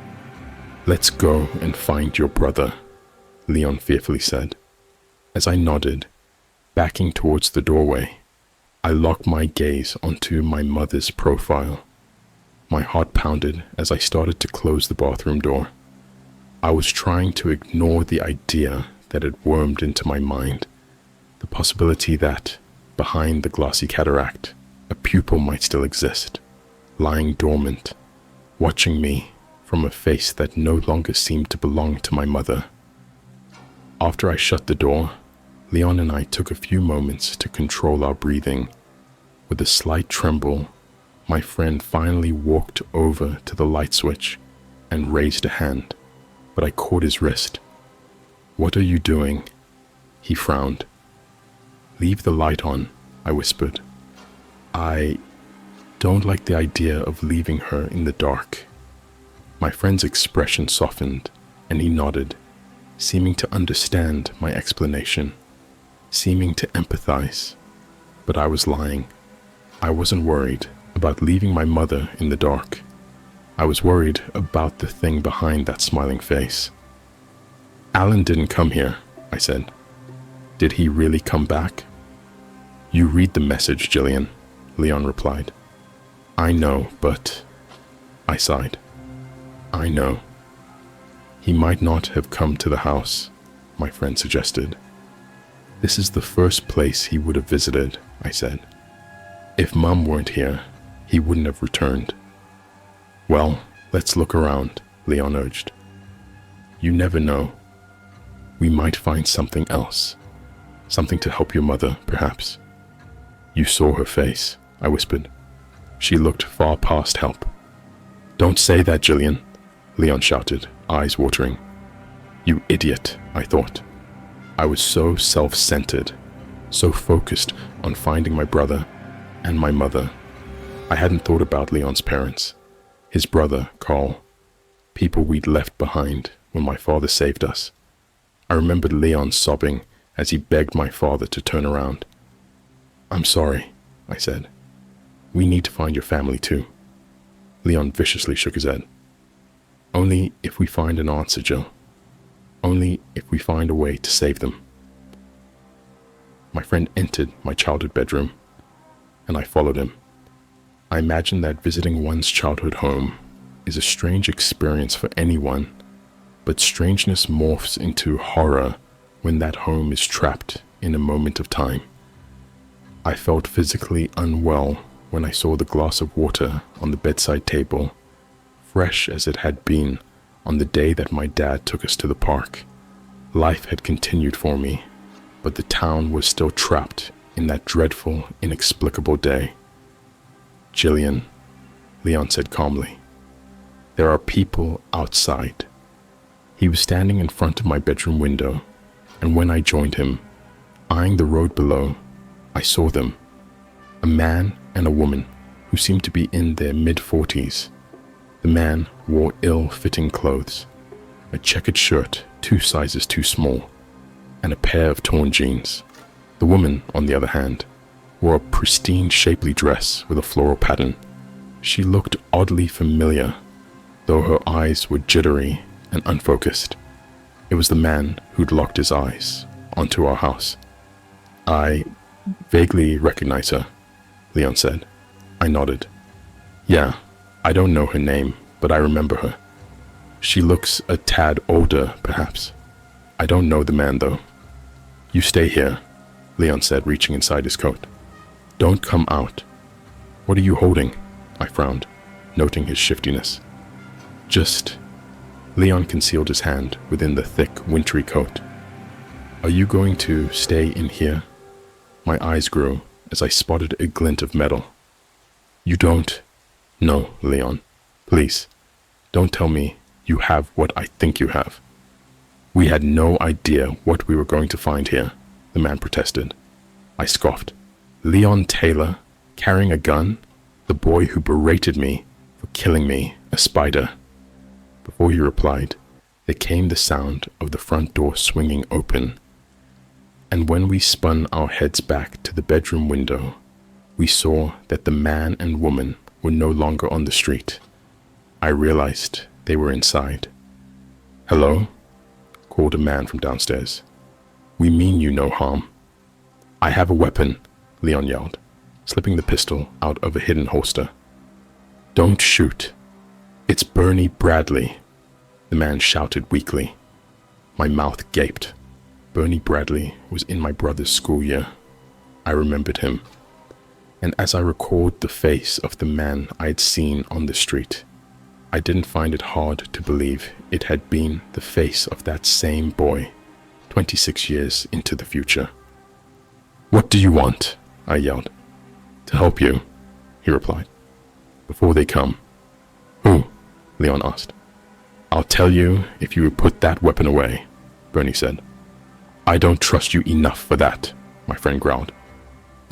Let's go and find your brother, Leon fearfully said. As I nodded, backing towards the doorway, I locked my gaze onto my mother's profile. My heart pounded as I started to close the bathroom door. I was trying to ignore the idea that had wormed into my mind, the possibility that, behind the glossy cataract, a pupil might still exist, lying dormant, watching me from a face that no longer seemed to belong to my mother. After I shut the door, Leon and I took a few moments to control our breathing. With a slight tremble, my friend finally walked over to the light switch and raised a hand, but I caught his wrist. What are you doing? He frowned. Leave the light on, I whispered. I don't like the idea of leaving her in the dark. My friend's expression softened, and he nodded, seeming to understand my explanation, seeming to empathize. But I was lying. I wasn't worried about leaving my mother in the dark. I was worried about the thing behind that smiling face. Alan didn't come here, I said. Did he really come back? You read the message, Jillian, Leon replied. I know, but I sighed. I know. He might not have come to the house, my friend suggested. This is the first place he would have visited, I said. If Mum weren't here, he wouldn't have returned. Well, let's look around, Leon urged. You never know. We might find something else. Something to help your mother, perhaps. You saw her face, I whispered. She looked far past help. Don't say that, Jillian, Leon shouted, eyes watering. You idiot, I thought. I was so self-centered, so focused on finding my brother and my mother. I hadn't thought about Leon's parents, his brother, Carl, people we'd left behind when my father saved us. I remembered Leon sobbing as he begged my father to turn around. I'm sorry, I said. We need to find your family too. Leon viciously shook his head. Only if we find an answer, Jill. Only if we find a way to save them. My friend entered my childhood bedroom, and I followed him. I imagine that visiting one's childhood home is a strange experience for anyone, but strangeness morphs into horror when that home is trapped in a moment of time. I felt physically unwell when I saw the glass of water on the bedside table, fresh as it had been on the day that my dad took us to the park. Life had continued for me, but the town was still trapped in that dreadful, inexplicable day. Jillian, Leon said calmly, there are people outside. He was standing in front of my bedroom window, and when I joined him, eyeing the road below, I saw them, a man and a woman who seemed to be in their mid-40s. The man wore ill-fitting clothes, a checkered shirt 2 sizes too small, and a pair of torn jeans. The woman, on the other hand, wore a pristine, shapely dress with a floral pattern. She looked oddly familiar, though her eyes were jittery and unfocused. It was the man who'd locked his eyes onto our house. I vaguely recognize her, Leon said. I nodded. Yeah, I don't know her name, but I remember her. She looks a tad older, perhaps. I don't know the man, though. You stay here, Leon said, reaching inside his coat. Don't come out. What are you holding? I frowned, noting his shiftiness. Just... Leon concealed his hand within the thick, wintry coat. Are you going to stay in here? My eyes grew as I spotted a glint of metal. You don't... No, Leon. Please, don't tell me you have what I think you have. We had no idea what we were going to find here, the man protested. I scoffed. Leon Taylor, carrying a gun? The boy who berated me for killing me, a spider. Before he replied, there came the sound of the front door swinging open. And when we spun our heads back to the bedroom window, we saw that the man and woman were no longer on the street. I realized they were inside. Hello? Called a man from downstairs. We mean you no harm. I have a weapon, Leon yelled, slipping the pistol out of a hidden holster. Don't shoot. It's Bernie Bradley, the man shouted weakly. My mouth gaped. Bernie Bradley was in my brother's school year. I remembered him. And as I recalled the face of the man I had seen on the street, I didn't find it hard to believe it had been the face of that same boy, 26 years into the future. What do you want? I yelled. To help you, he replied. Before they come. Who? Leon asked. I'll tell you if you would put that weapon away, Bernie said. I don't trust you enough for that, my friend growled.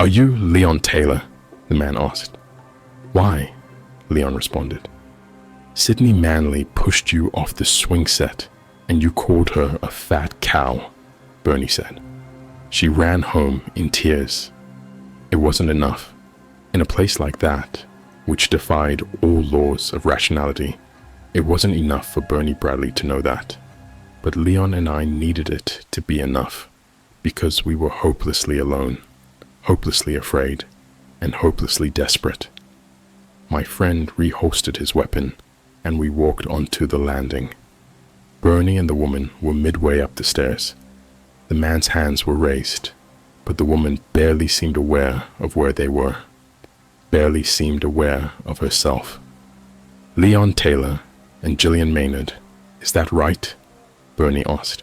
Are you Leon Taylor? The man asked. Why? Leon responded. Sydney Manley pushed you off the swing set and you called her a fat cow, Bernie said. She ran home in tears. It wasn't enough. In a place like that, which defied all laws of rationality, it wasn't enough for Bernie Bradley to know that. But Leon and I needed it to be enough because we were hopelessly alone, hopelessly afraid, and hopelessly desperate. My friend reholstered his weapon and we walked onto the landing. Bernie and the woman were midway up the stairs. The man's hands were raised, but the woman barely seemed aware of where they were, barely seemed aware of herself. "Leon Taylor and Gillian Maynard, is that right?" Bernie asked.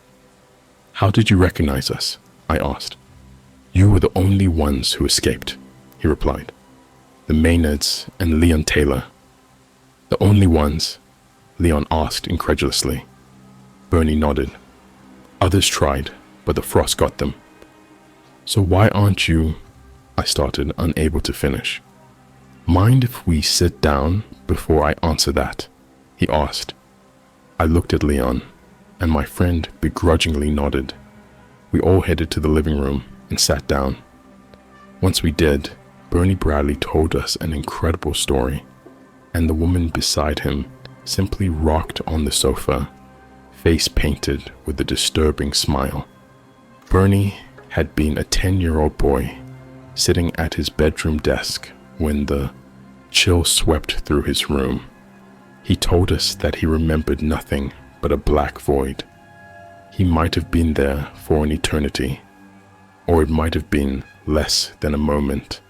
"How did you recognize us?" I asked. "You were the only ones who escaped," he replied. "The Maynards and Leon Taylor." "The only ones?" Leon asked incredulously. Bernie nodded. "Others tried, but the frost got them." "So why aren't you—" I started, unable to finish. "Mind if we sit down before I answer that?" he asked. I looked at Leon, and my friend begrudgingly nodded. We all headed to the living room and sat down. Once we did, Bernie Bradley told us an incredible story, and the woman beside him simply rocked on the sofa, face painted with a disturbing smile. Bernie had been a 10-year-old boy sitting at his bedroom desk when the chill swept through his room. He told us that he remembered nothing but a black void. He might have been there for an eternity, or it might have been less than a moment.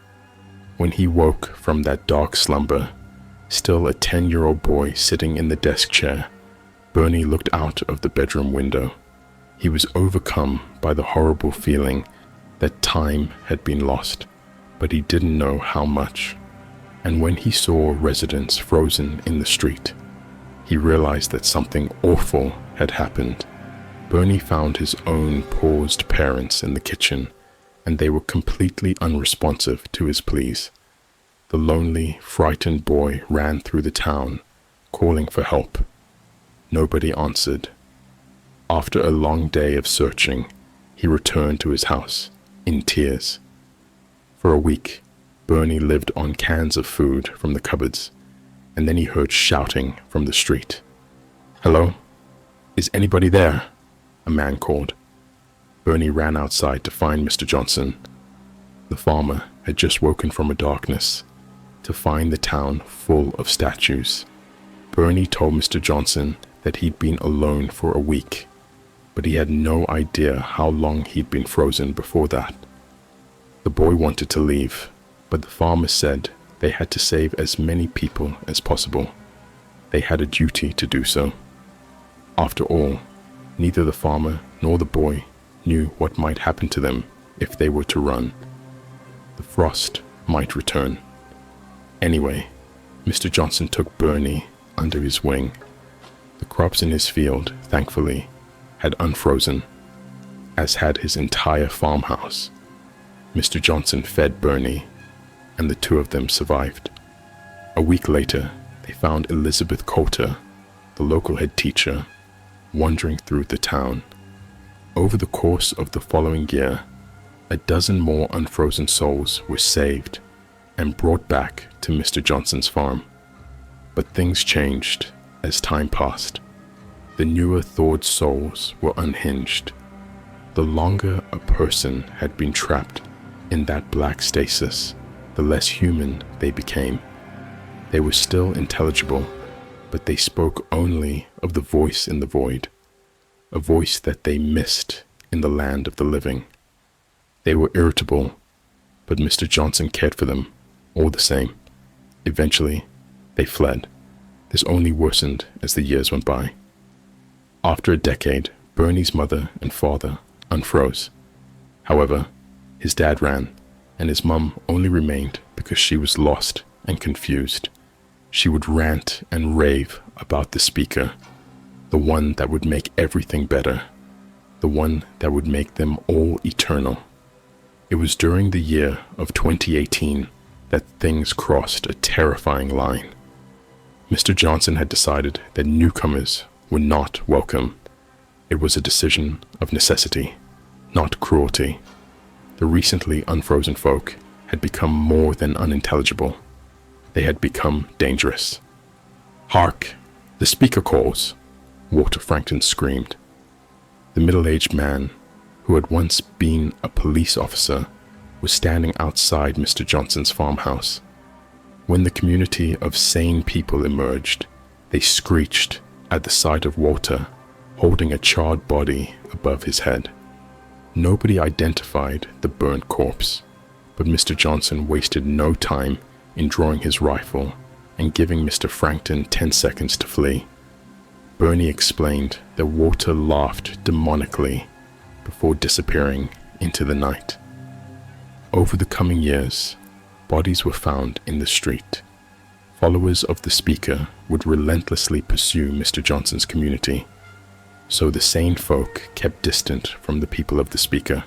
When he woke from that dark slumber, still a 10-year-old boy sitting in the desk chair, Bernie looked out of the bedroom window. He was overcome by the horrible feeling that time had been lost, but he didn't know how much. And when he saw residents frozen in the street, he realized that something awful had happened. Bernie found his own paused parents in the kitchen, and they were completely unresponsive to his pleas. The lonely, frightened boy ran through the town, calling for help. Nobody answered. After a long day of searching, he returned to his house, in tears. For a week, Bernie lived on cans of food from the cupboards, and then he heard shouting from the street. "Hello? Is anybody there?" a man called. Bernie ran outside to find Mr. Johnson. The farmer had just woken from a darkness to find the town full of statues. Bernie told Mr. Johnson that he'd been alone for a week, but he had no idea how long he'd been frozen before that. The boy wanted to leave, but the farmer said they had to save as many people as possible. They had a duty to do so. After all, neither the farmer nor the boy knew what might happen to them if they were to run. The frost might return. Anyway, Mr. Johnson took Bernie under his wing. The crops in his field, thankfully, had unfrozen, as had his entire farmhouse. Mr. Johnson fed Bernie, and the two of them survived. A week later, they found Elizabeth Coulter, the local head teacher, wandering through the town. Over the course of the following year, a dozen more unfrozen souls were saved and brought back to Mr. Johnson's farm. But things changed as time passed. The newer thawed souls were unhinged. The longer a person had been trapped in that black stasis, the less human they became. They were still intelligible, but they spoke only of the voice in the void, a voice that they missed in the land of the living. They were irritable, but Mr. Johnson cared for them all the same. Eventually, they fled. This only worsened as the years went by. After a decade, Bernie's mother and father unfroze. However, his dad ran, and his mum only remained because she was lost and confused. She would rant and rave about the speaker, the one that would make everything better, the one that would make them all eternal. It was during the year of 2018 that things crossed a terrifying line. Mr. Johnson had decided that newcomers were not welcome. It was a decision of necessity, not cruelty. The recently unfrozen folk had become more than unintelligible. They had become dangerous. "Hark! The speaker calls!" Walter Frankton screamed. The middle-aged man, who had once been a police officer, was standing outside Mr. Johnson's farmhouse. When the community of sane people emerged, They screeched at the sight of Walter holding a charred body above his head. Nobody identified the burnt corpse, but Mr. Johnson wasted no time in drawing his rifle and giving Mr. Frankton 10 seconds to flee. Bernie explained that Walter laughed demonically before disappearing into the night. Over the coming years, bodies were found in the street. Followers of the speaker would relentlessly pursue Mr. Johnson's community, so the sane folk kept distant from the people of the speaker.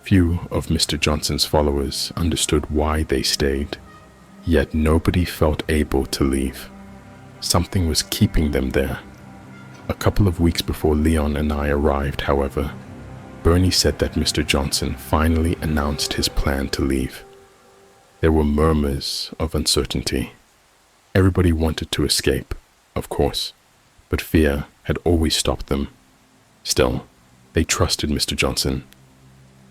Few of Mr. Johnson's followers understood why they stayed, yet nobody felt able to leave. Something was keeping them there. A couple of weeks before Leon and I arrived, however, Bernie said that Mr. Johnson finally announced his plan to leave. There were murmurs of uncertainty. Everybody wanted to escape, of course, but fear had always stopped them. Still, they trusted Mr. Johnson.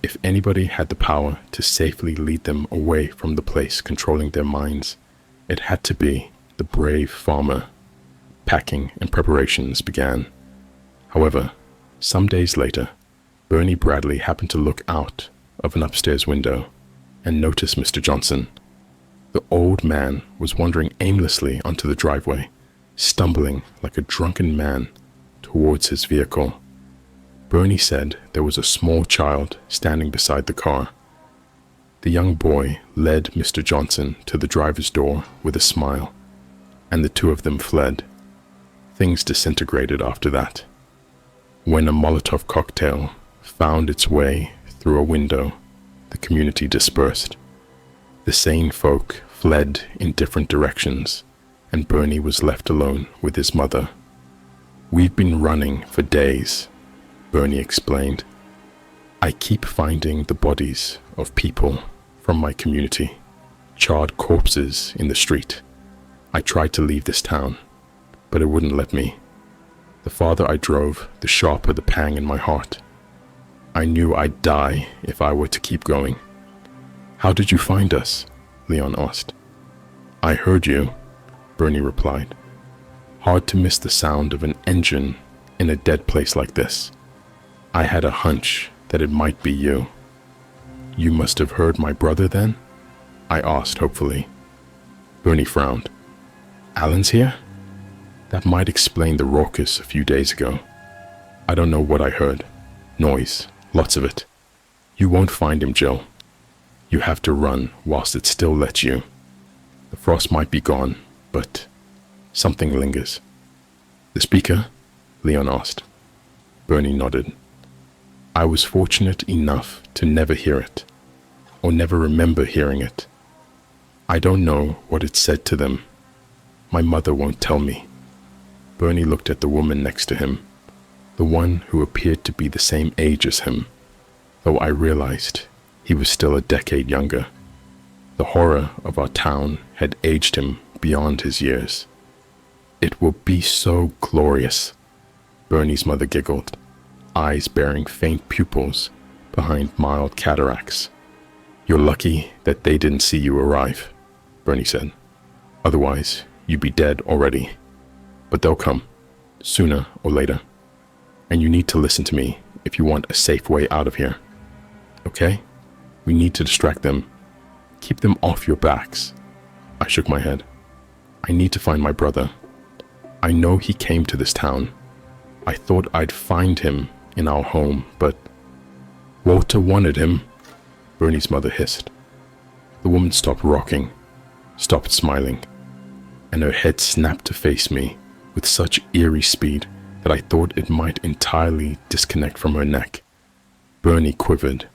If anybody had the power to safely lead them away from the place controlling their minds, it had to be the brave farmer. Packing and preparations began. However, some days later, Bernie Bradley happened to look out of an upstairs window and noticed Mr. Johnson. The old man was wandering aimlessly onto the driveway, stumbling like a drunken man towards his vehicle. Bernie said there was a small child standing beside the car. The young boy led Mr. Johnson to the driver's door with a smile, and the two of them fled. Things disintegrated after that. When a Molotov cocktail found its way through a window, the community dispersed. The sane folk fled in different directions, and Bernie was left alone with his mother. "We've been running for days," Bernie explained. "I keep finding the bodies of people from my community, charred corpses in the street. I tried to leave this town, but it wouldn't let me. The farther I drove, the sharper the pang in my heart. I knew I'd die if I were to keep going." "How did you find us?" Leon asked. "I heard you," Bernie replied. "Hard to miss the sound of an engine in a dead place like this. I had a hunch that it might be you." "You must have heard my brother then?" I asked hopefully. Bernie frowned. "Alan's here? That might explain the raucous a few days ago. I don't know what I heard. Noise, lots of it. You won't find him, Jill. You have to run whilst it still lets you. The frost might be gone, but something lingers." "The speaker?" Leon asked. Bernie nodded. "I was fortunate enough to never hear it, or never remember hearing it. I don't know what it said to them. My mother won't tell me." Bernie looked at the woman next to him, the one who appeared to be the same age as him, though I realized he was still a decade younger. The horror of our town had aged him beyond his years. "It will be so glorious," Bernie's mother giggled, eyes bearing faint pupils behind mild cataracts. "You're lucky that they didn't see you arrive," Bernie said. "Otherwise, you'd be dead already. But they'll come, sooner or later. And you need to listen to me if you want a safe way out of here. Okay? We need to distract them. Keep them off your backs." I shook my head. "I need to find my brother. I know he came to this town. I thought I'd find him in our home, but..." "Walter wanted him," Bernie's mother hissed. The woman stopped rocking, stopped smiling, and her head snapped to face me with such eerie speed that I thought it might entirely disconnect from her neck. Bernie quivered,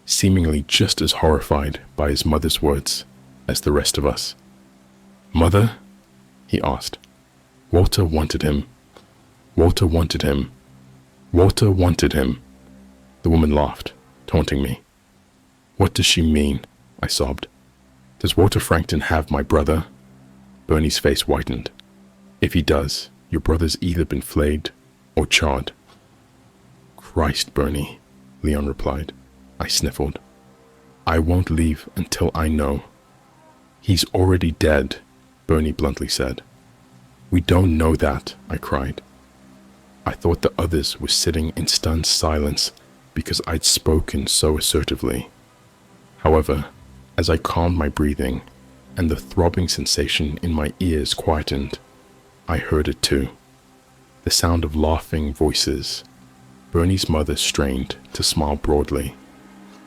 seemingly just as horrified by his mother's words as the rest of us. "Mother?" he asked. "Walter wanted him. Walter wanted him. Walter wanted him." The woman laughed, taunting me. "What does she mean?" I sobbed. "Does Walter Frankton have my brother?" Bernie's face whitened. "If he does, your brother's either been flayed or charred." "Christ, Bernie," Leon replied. I sniffled. "I won't leave until I know." "He's already dead," Bernie bluntly said. "We don't know that," I cried. I thought the others were sitting in stunned silence because I'd spoken so assertively. However, as I calmed my breathing and the throbbing sensation in my ears quietened, I heard it too. The sound of laughing voices. Bernie's mother strained to smile broadly.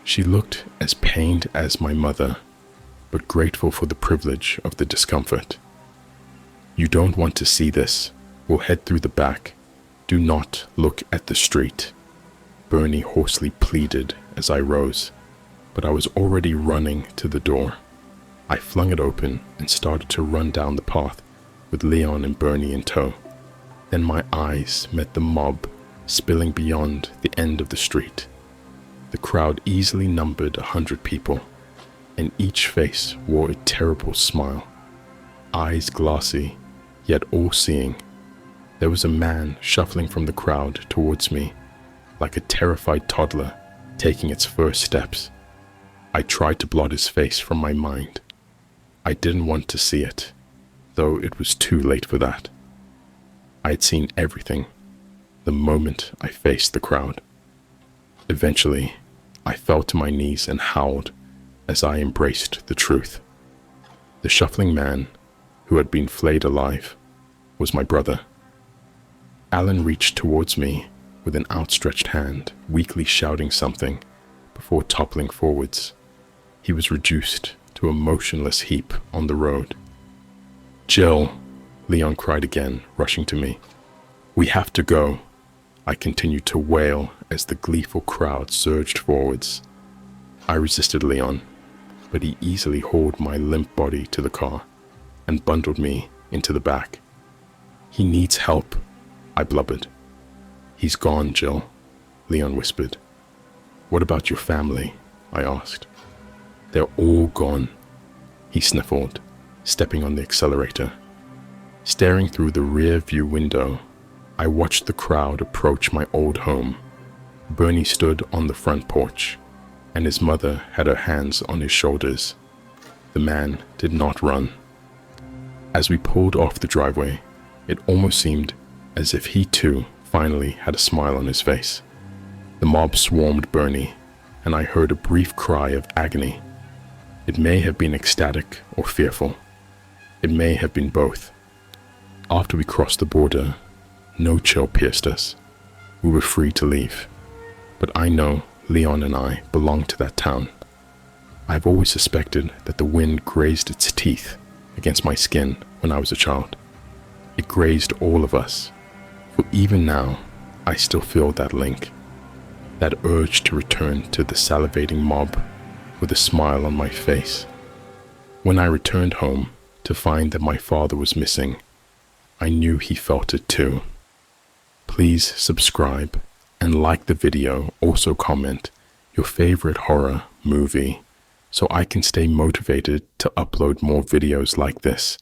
She looked as pained as my mother, but grateful for the privilege of the discomfort. "You don't want to see this. We'll head through the back. Do not look at the street," Bernie hoarsely pleaded as I rose, but I was already running to the door. I flung it open and started to run down the path with Leon and Bernie in tow. Then my eyes met the mob spilling beyond the end of the street. The crowd easily numbered 100 people, and each face wore a terrible smile. Eyes glassy, yet all-seeing. There was a man shuffling from the crowd towards me, like a terrified toddler taking its first steps. I tried to blot his face from my mind. I didn't want to see it, though it was too late for that. I had seen everything the moment I faced the crowd. Eventually, I fell to my knees and howled as I embraced the truth. The shuffling man, who had been flayed alive, was my brother. Alan reached towards me with an outstretched hand, weakly shouting something before toppling forwards. He was reduced to a motionless heap on the road. "Jill," Leon cried again, rushing to me. "We have to go," I continued to wail as the gleeful crowd surged forwards. I resisted Leon, but he easily hauled my limp body to the car and bundled me into the back. "He needs help," I blubbered. "He's gone, Jill," Leon whispered. "What about your family?" I asked. "They're all gone," he sniffled, stepping on the accelerator. Staring through the rear view window, I watched the crowd approach my old home. Bernie stood on the front porch, and his mother had her hands on his shoulders. The man did not run. As we pulled off the driveway, it almost seemed as if he too finally had a smile on his face. The mob swarmed Bernie, and I heard a brief cry of agony. It may have been ecstatic or fearful. It may have been both. After we crossed the border, no chill pierced us. We were free to leave. But I know Leon and I belong to that town. I've always suspected that the wind grazed its teeth against my skin when I was a child. It grazed all of us. For even now, I still feel that link, that urge to return to the salivating mob with a smile on my face. When I returned home to find that my father was missing, I knew he felt it too. Please subscribe and like the video. Also comment your favorite horror movie so I can stay motivated to upload more videos like this.